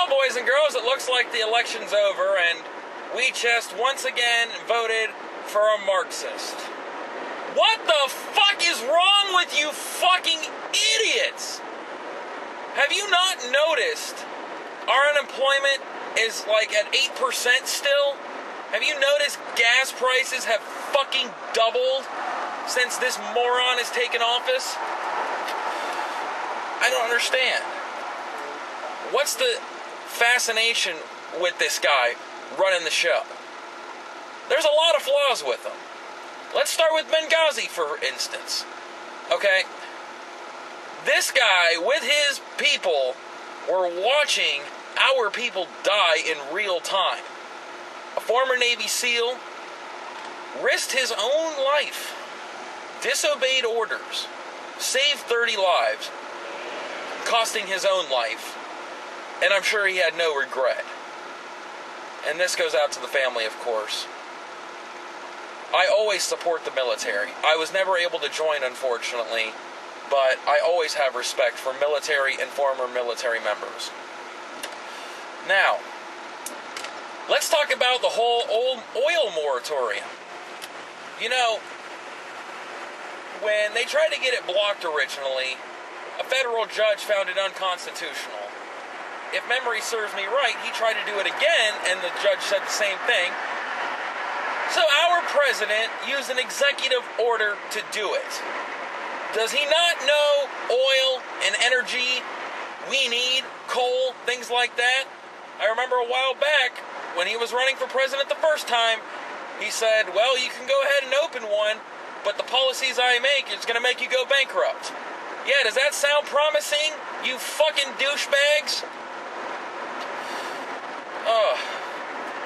Well, boys and girls, it looks like the election's over, and we just once again voted for a Marxist. What the fuck is wrong with you fucking idiots? Have you not noticed our unemployment is like at 8% still? Have you noticed gas prices have fucking doubled since this moron has taken office? I don't understand. What's the fascination with this guy running the show? There's a lot of flaws with him. Let's start with Benghazi, for instance. Okay? This guy, with his people, were watching our people die in real time. A former Navy SEAL risked his own life, disobeyed orders, saved 30 lives, costing his own life, and I'm sure he had no regret. And this goes out to the family, of course. I always support the military. I was never able to join, unfortunately, but I always have respect for military and former military members. Now, let's talk about the whole oil moratorium. You know, when they tried to get it blocked originally, a federal judge found it unconstitutional. If memory serves me right, he tried to do it again, and the judge said the same thing. So our president used an executive order to do it. Does he not know oil and energy we need, coal, things like that? I remember a while back, when he was running for president the first time, he said, well, you can go ahead and open one, but the policies I make is going to make you go bankrupt. Yeah, does that sound promising, you fucking douchebags?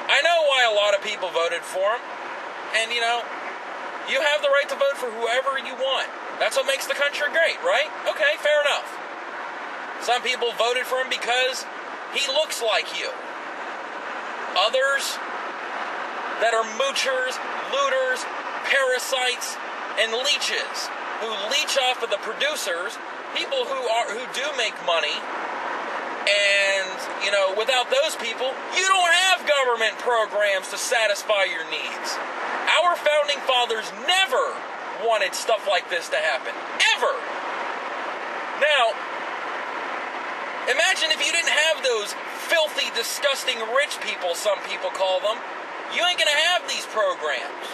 I know why a lot of people voted for him. And, you know, you have the right to vote for whoever you want. That's what makes the country great, right? Okay, fair enough. Some people voted for him because he looks like you. Others that are moochers, looters, parasites, and leeches who leech off of the producers, people who do make money. And, you know, without those people, you don't have government programs to satisfy your needs. Our founding fathers never wanted stuff like this to happen. Ever. Now, imagine if you didn't have those filthy, disgusting rich people, some people call them. You ain't gonna have these programs.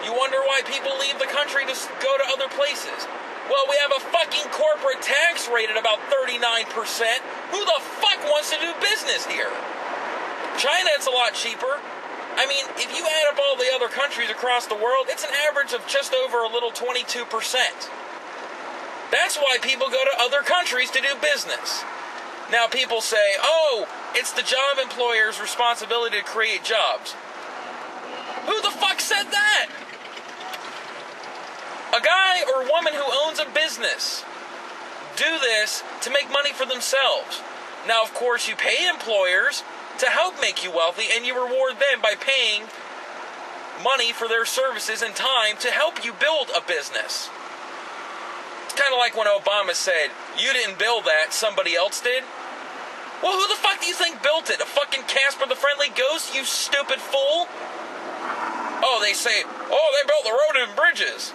You wonder why people leave the country to go to other places. Well, we have a fucking corporate tax rate at about 39%. Who the fuck wants to do business here? China, it's a lot cheaper. I mean, if you add up all the other countries across the world, it's an average of just over a little 22%. That's why people go to other countries to do business. Now people say, oh, it's the job employer's responsibility to create jobs. Who the fuck said that? A guy or woman who owns a business do this to make money for themselves. Now, of course, you pay employers to help make you wealthy, and you reward them by paying money for their services and time to help you build a business. It's kind of like when Obama said, you didn't build that, somebody else did. Well, who the fuck do you think built it? A fucking Casper the Friendly Ghost, you stupid fool? Oh, they say, oh, they built the road and bridges.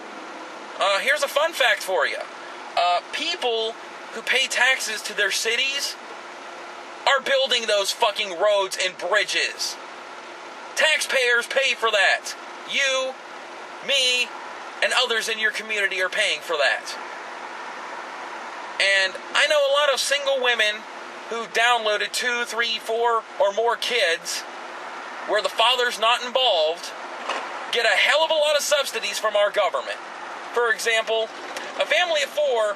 Here's a fun fact for you. People who pay taxes to their cities are building those fucking roads and bridges. Taxpayers pay for that. You, me, and others in your community are paying for that. And I know a lot of single women who downloaded 2, 3, 4, or more kids where the father's not involved get a hell of a lot of subsidies from our government. For example, a family of 4,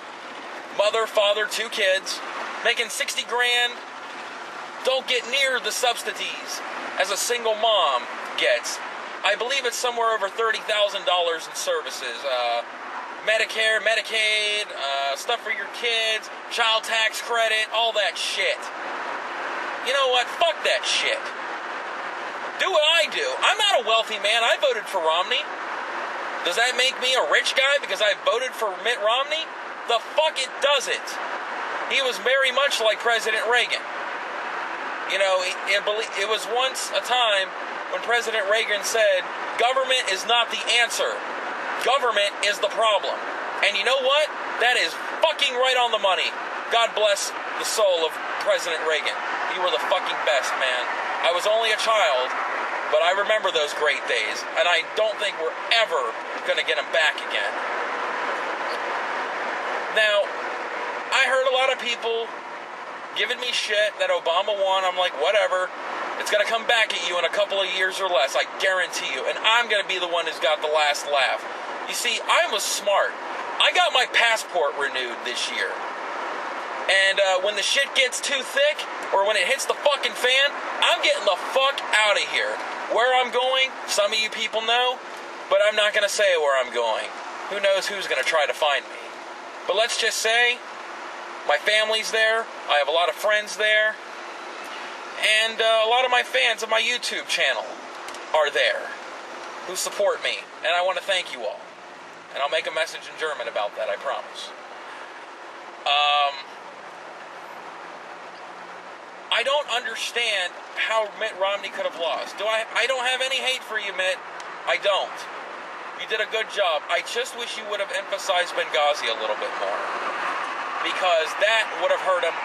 mother, father, 2 kids, making 60 grand, don't get near the subsidies as a single mom gets. I believe it's somewhere over $30,000 in services. Medicare, Medicaid, stuff for your kids, child tax credit, all that shit. You know what? Fuck that shit. Do what I do. I'm not a wealthy man. I voted for Romney. Does that make me a rich guy because I voted for Mitt Romney? The fuck it doesn't. He was very much like President Reagan. You know, it was once a time when President Reagan said, government is not the answer. Government is the problem. And you know what? That is fucking right on the money. God bless the soul of President Reagan. You were the fucking best, man. I was only a child, but I remember those great days, and I don't think we're ever going to get them back again. Now, I heard a lot of people giving me shit that Obama won. I'm like, whatever. It's going to come back at you in a couple of years or less, I guarantee you. And I'm going to be the one who's got the last laugh. You see, I was smart. I got my passport renewed this year. And when the shit gets too thick, or when it hits the fucking fan, I'm getting the fuck out of here. Where I'm going, some of you people know, but I'm not going to say where I'm going. Who knows who's going to try to find me. But let's just say, my family's there, I have a lot of friends there, and a lot of my fans of my YouTube channel are there, who support me, and I want to thank you all. And I'll make a message in German about that, I promise. I don't understand how Mitt Romney could have lost. I don't have any hate for you, Mitt. I don't. You did a good job. I just wish you would have emphasized Benghazi a little bit more. Because that would have hurt him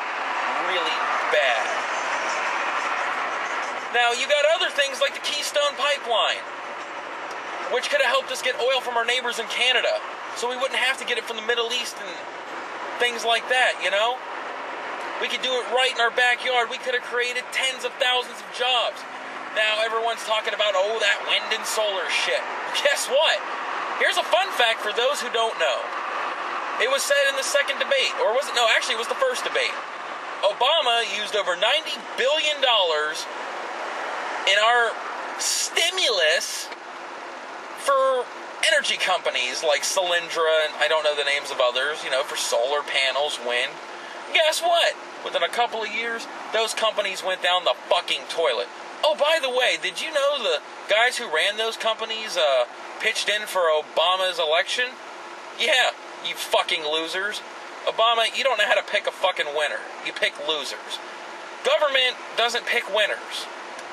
really bad. Now, you got other things like the Keystone Pipeline, which could have helped us get oil from our neighbors in Canada, so we wouldn't have to get it from the Middle East and things like that, you know? We could do it right in our backyard. We could have created tens of thousands of jobs. Now, everyone's talking about, oh, that wind and solar shit. Guess what? Here's a fun fact for those who don't know. It was said in the second debate, or was it? No, actually, it was the first debate. Obama used over $90 billion in our stimulus for energy companies like Solyndra, and I don't know the names of others, you know, for solar panels, wind. Guess what? Within a couple of years, those companies went down the fucking toilet. Oh, by the way, did you know the guys who ran those companies pitched in for Obama's election? Yeah, you fucking losers. Obama, you don't know how to pick a fucking winner. You pick losers. Government doesn't pick winners.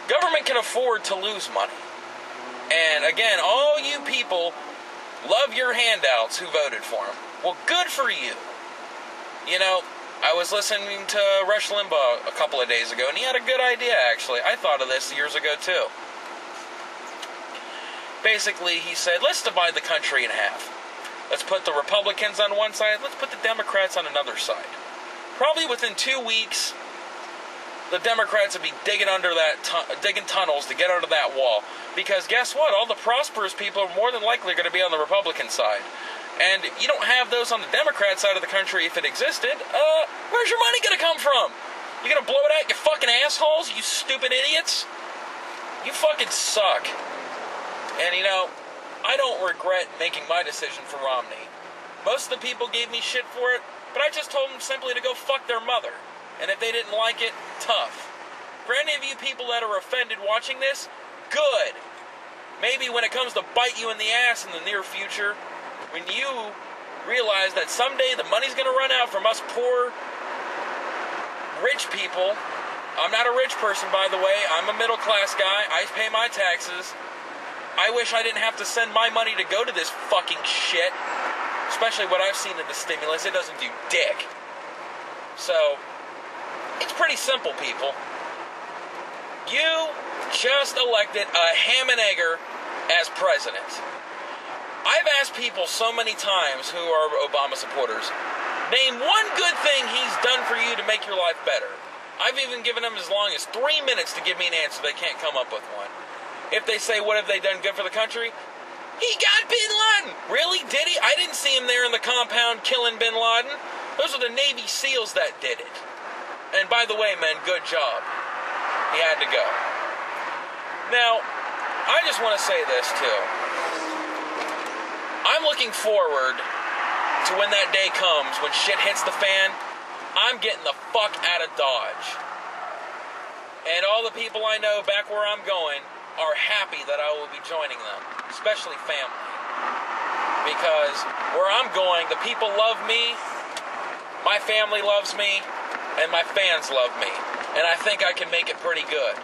Government can afford to lose money. And again, all you people love your handouts who voted for him. Well, good for you. You know, I was listening to Rush Limbaugh a couple of days ago, and he had a good idea, actually. I thought of this years ago, too. Basically, he said, let's divide the country in half. Let's put the Republicans on one side, let's put the Democrats on another side. Probably within 2 weeks, the Democrats would be digging digging tunnels to get under that wall. Because guess what? All the prosperous people are more than likely going to be on the Republican side. And you don't have those on the Democrat side of the country if it existed. Where's your money going to come from? You going to blow it out, you fucking assholes? You stupid idiots? You fucking suck. And you know, I don't regret making my decision for Romney. Most of the people gave me shit for it, but I just told them simply to go fuck their mother. And if they didn't like it, tough. For any of you people that are offended watching this, good. Maybe when it comes to bite you in the ass in the near future, when you realize that someday the money's going to run out from us poor, rich people. I'm not a rich person, by the way. I'm a middle-class guy. I pay my taxes. I wish I didn't have to send my money to go to this fucking shit. Especially what I've seen in the stimulus. It doesn't do dick. So, it's pretty simple, people. You just elected a ham and egger as president. I've asked people so many times who are Obama supporters, name one good thing he's done for you to make your life better. I've even given them as long as 3 minutes to give me an answer. They can't come up with one. If they say, what have they done good for the country? He got Bin Laden. Really? Did he? I didn't see him there in the compound killing Bin Laden. Those are the Navy SEALs that did it. And by the way, man, good job. He had to go. Now, I just want to say this, too. I'm looking forward to when that day comes, when shit hits the fan, I'm getting the fuck out of Dodge. And all the people I know back where I'm going are happy that I will be joining them, especially family. Because where I'm going, the people love me, my family loves me, and my fans love me. and I think I can make it pretty good.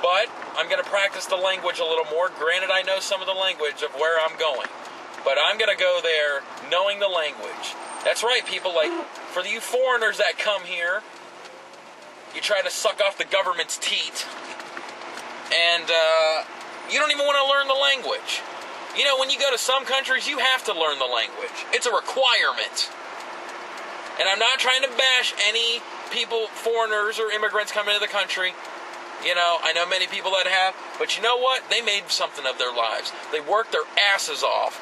But I'm going to practice the language a little more. Granted, I know some of the language of where I'm going, but I'm going to go there knowing the language. That's right, people. Like, for you foreigners that come here, you try to suck off the government's teat, and you don't even want to learn the language. You know, when you go to some countries, you have to learn the language. It's a requirement. And I'm not trying to bash any people, foreigners or immigrants coming into the country. You know, I know many people that have, but you know what? They made something of their lives. They worked their asses off,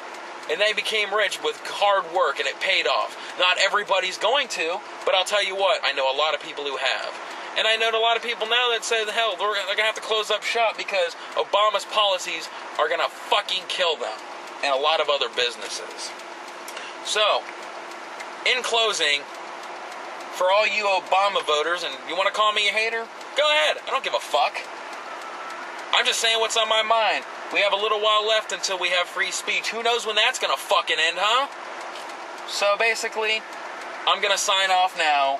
and they became rich with hard work, and it paid off. Not everybody's going to, but I'll tell you what, I know a lot of people who have. And I know a lot of people now that say, hell, they're going to have to close up shop because Obama's policies are going to fucking kill them, and a lot of other businesses. So, in closing, for all you Obama voters, and you want to call me a hater? Go ahead. I don't give a fuck. I'm just saying what's on my mind. We have a little while left until we have free speech. Who knows when that's going to fucking end, huh? So basically, I'm going to sign off now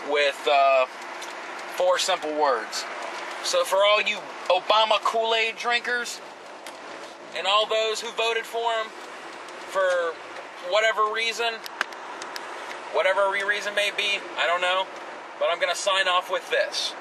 with 4 simple words. So for all you Obama Kool-Aid drinkers and all those who voted for him for whatever reason may be, I don't know, but I'm going to sign off with this.